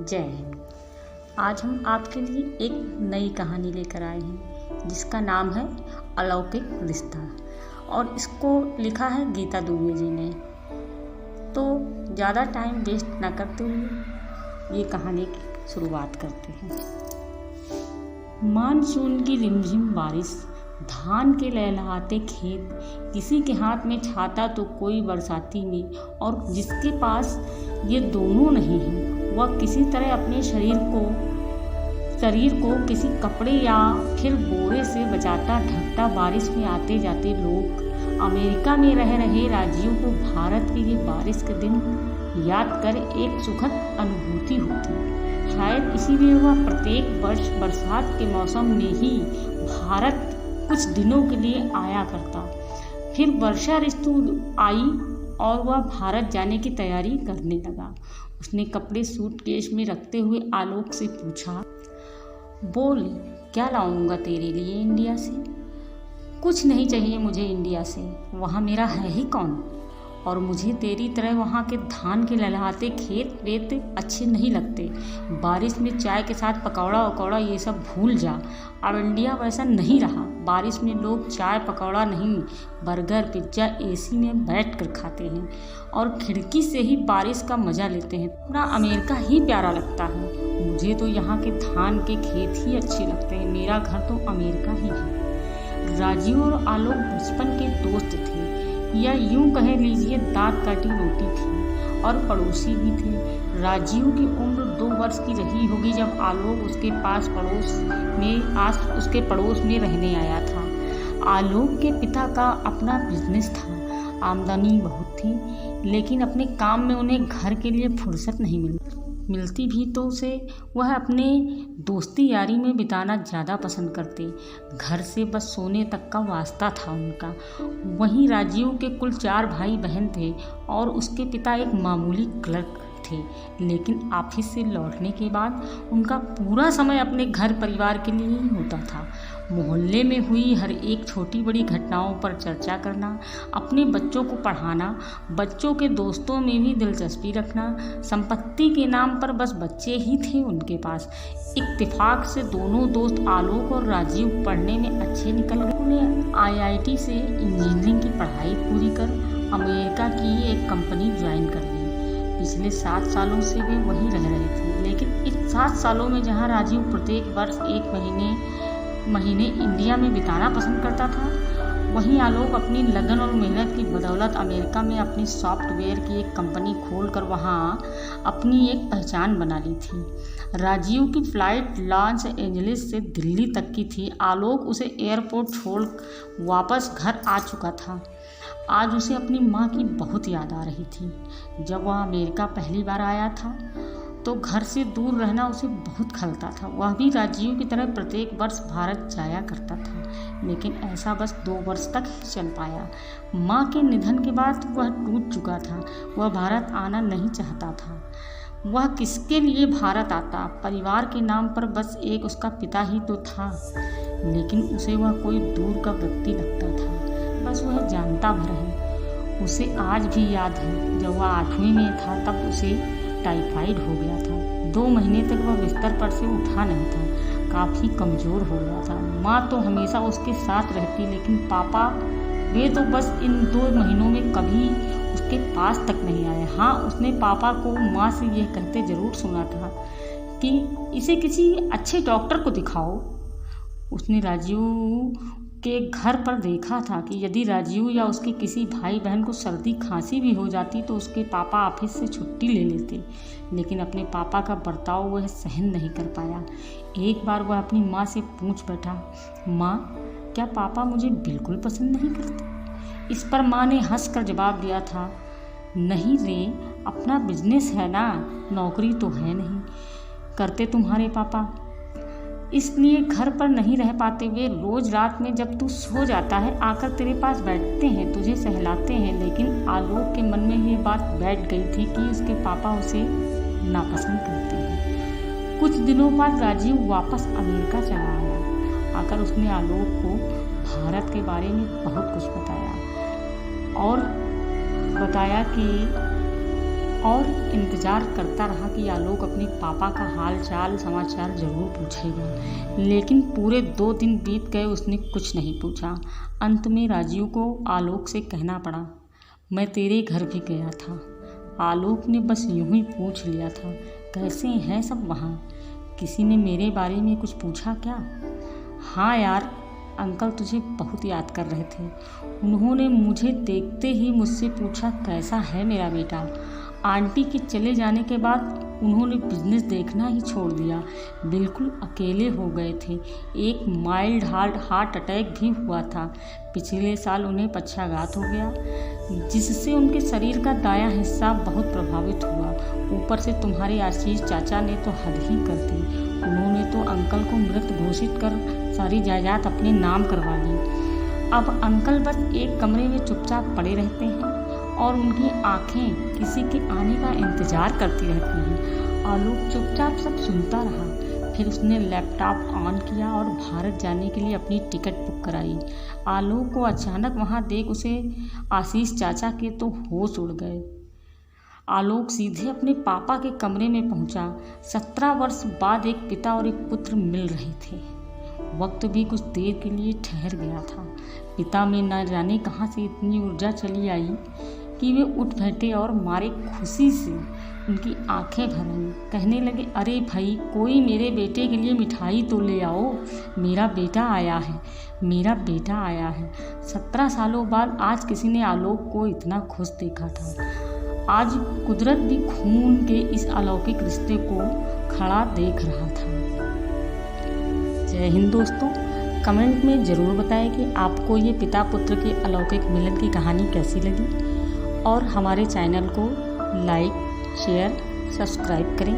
जय हिंद। आज हम आपके लिए एक नई कहानी लेकर आए हैं जिसका नाम है अलौकिक रिश्ता और इसको लिखा है गीता दुबे जी ने। तो ज़्यादा टाइम वेस्ट ना करते हुए ये कहानी की शुरुआत करते हैं। मानसून की रिमझिम बारिश, धान के लहलहाते खेत, किसी के हाथ में छाता तो कोई बरसाती में, और जिसके पास ये दोनों नहीं है वह किसी तरह अपने शरीर को किसी कपड़े या फिर बोरे से बचाता ढकता बारिश में आते जाते लोग। अमेरिका में रह रहे राजियों को भारत के ये बारिश के दिन याद कर एक सुखद अनुभूति होती। शायद इसीलिए वह प्रत्येक वर्ष बरसात के मौसम में ही भारत कुछ दिनों के लिए आया करता। फिर वर्षा ऋतु आई और वह भारत जाने की तैयारी करने लगा। उसने कपड़े सूटकेस में रखते हुए आलोक से पूछा, बोल क्या लाऊंगा तेरे लिए इंडिया से? कुछ नहीं चाहिए मुझे इंडिया से, वहाँ मेरा है ही कौन। और मुझे तेरी तरह वहाँ के धान के लहलहाते खेत वेत अच्छे नहीं लगते। बारिश में चाय के साथ पकौड़ा वकौड़ा ये सब भूल जा। अब इंडिया वैसा नहीं रहा। बारिश में लोग चाय पकौड़ा नहीं, बर्गर पिज्ज़ा एसी में बैठ कर खाते हैं और खिड़की से ही बारिश का मज़ा लेते हैं। पूरा अमेरिका ही प्यारा लगता है। मुझे तो यहाँ के धान के खेत ही अच्छे लगते हैं। मेरा घर तो अमेरिका ही है। राजीव और आलोक बचपन के दोस्त थे, या यूं कह लीजिए दांत काटी रोटी थी, और पड़ोसी भी थे। राजीव की उम्र 2 वर्ष की रही होगी जब आलोक उसके पड़ोस में रहने आया था। आलोक के पिता का अपना बिजनेस था, आमदनी बहुत थी, लेकिन अपने काम में उन्हें घर के लिए फुर्सत नहीं मिलती भी तो उसे वह अपने दोस्ती यारी में बिताना ज़्यादा पसंद करते। घर से बस सोने तक का वास्ता था उनका। वहीं राजीव के कुल 4 भाई बहन थे और उसके पिता एक मामूली क्लर्क थे। लेकिन ऑफिस से लौटने के बाद उनका पूरा समय अपने घर परिवार के लिए ही होता था। मोहल्ले में हुई हर एक छोटी बड़ी घटनाओं पर चर्चा करना, अपने बच्चों को पढ़ाना, बच्चों के दोस्तों में भी दिलचस्पी रखना। संपत्ति के नाम पर बस बच्चे ही थे उनके पास। इत्तेफाक से दोनों दोस्त आलोक और राजीव पढ़ने में अच्छे निकल गए। उन्हें IIT से इंजीनियरिंग की पढ़ाई पूरी कर अमेरिका की एक कंपनी ज्वाइन कर ली। पिछले 7 सालों से वे वहीं रह रहे थे। लेकिन इस 7 सालों में जहाँ राजीव प्रत्येक वर्ष 1 महीने इंडिया में बिताना पसंद करता था, वहीं आलोक अपनी लगन और मेहनत की बदौलत अमेरिका में अपनी सॉफ्टवेयर की एक कंपनी खोलकर वहाँ अपनी एक पहचान बना ली थी। राजीव की फ़्लाइट लॉस एंजलिस से दिल्ली तक की थी। आलोक उसे एयरपोर्ट छोड़ वापस घर आ चुका था। आज उसे अपनी माँ की बहुत याद आ रही थी। जब वह अमेरिका पहली बार आया था तो घर से दूर रहना उसे बहुत खलता था। वह भी राजीव की तरह प्रत्येक वर्ष भारत जाया करता था, लेकिन ऐसा बस 2 वर्ष तक ही चल पाया। माँ के निधन के बाद वह टूट चुका था। वह भारत आना नहीं चाहता था। वह किसके लिए भारत आता? परिवार के नाम पर बस एक उसका पिता ही तो था, लेकिन उसे वह कोई दूर का व्यक्ति लगता था। बस वह जानता भर है। उसे आज भी याद है जब वह 8वीं में था तब उसे टाइफाइड हो गया था। 2 महीने तक वह बिस्तर पर से उठा नहीं था, काफ़ी कमज़ोर हो गया था। माँ तो हमेशा उसके साथ रहती, लेकिन पापा वे तो बस इन 2 महीनों में कभी उसके पास तक नहीं आए। हाँ, उसने पापा को माँ से यह कहते ज़रूर सुना था कि इसे किसी अच्छे डॉक्टर को दिखाओ। उसने राजीव के घर पर देखा था कि यदि राजीव या उसके किसी भाई बहन को सर्दी खांसी भी हो जाती तो उसके पापा ऑफिस से छुट्टी ले लेते, लेकिन अपने पापा का बर्ताव वह सहन नहीं कर पाया। एक बार वह अपनी माँ से पूछ बैठा, माँ क्या पापा मुझे बिल्कुल पसंद नहीं करते? इस पर माँ ने हंसकर जवाब दिया था, नहीं रे, अपना बिजनेस है ना, नौकरी तो है नहीं करते तुम्हारे पापा, इसलिए घर पर नहीं रह पाते। वे रोज़ रात में जब तू सो जाता है आकर तेरे पास बैठते हैं, तुझे सहलाते हैं। लेकिन आलोक के मन में ये बात बैठ गई थी कि उसके पापा उसे नापसंद करते हैं। कुछ दिनों बाद राजीव वापस अमेरिका चला आया। आकर उसने आलोक को भारत के बारे में बहुत कुछ बताया और बताया कि और इंतज़ार करता रहा कि आलोक अपने पापा का हाल चाल समाचार ज़रूर पूछेगा, लेकिन पूरे 2 दिन बीत गए, उसने कुछ नहीं पूछा। अंत में राजीव को आलोक से कहना पड़ा, मैं तेरे घर भी गया था। आलोक ने बस यूं ही पूछ लिया था, कैसे हैं सब वहाँ? किसी ने मेरे बारे में कुछ पूछा क्या? हाँ यार, अंकल तुझे बहुत याद कर रहे थे। उन्होंने मुझे देखते ही मुझसे पूछा, कैसा है मेरा बेटा? आंटी के चले जाने के बाद उन्होंने बिजनेस देखना ही छोड़ दिया, बिल्कुल अकेले हो गए थे। एक माइल्ड हार्ट अटैक भी हुआ था। पिछले साल उन्हें पक्षाघात हो गया, जिससे उनके शरीर का दायां हिस्सा बहुत प्रभावित हुआ। ऊपर से तुम्हारे आशीष चाचा ने तो हद ही कर दी। उन्होंने तो अंकल को मृत घोषित कर सारी जायदाद अपने नाम करवा ली। अब अंकल बस एक कमरे में चुपचाप पड़े रहते हैं और उनकी आंखें किसी के आने का इंतज़ार करती रहती हैं। आलोक चुपचाप सब सुनता रहा। फिर उसने लैपटॉप ऑन किया और भारत जाने के लिए अपनी टिकट बुक कराई। आलोक को अचानक वहाँ देख उसे आशीष चाचा के तो होश उड़ गए। आलोक सीधे अपने पापा के कमरे में पहुँचा। 17 वर्ष बाद एक पिता और एक पुत्र मिल रहे थे। वक्त भी कुछ देर के लिए ठहर गया था। पिता में न जाने कहाँ से इतनी ऊर्जा चली आई कि वे उठ बैठे और मारे खुशी से उनकी आंखें भर आईं। कहने लगे, अरे भाई, कोई मेरे बेटे के लिए मिठाई तो ले आओ, मेरा बेटा आया है, मेरा बेटा आया है। 17 सालों बाद आज किसी ने आलोक को इतना खुश देखा था। आज कुदरत भी खून के इस अलौकिक रिश्ते को खड़ा देख रहा था। जय हिंद दोस्तों, कमेंट में ज़रूर बताएं कि आपको ये पिता पुत्र के अलौकिक मिलन की कहानी कैसी लगी, और हमारे चैनल को लाइक, शेयर, सब्सक्राइब करें।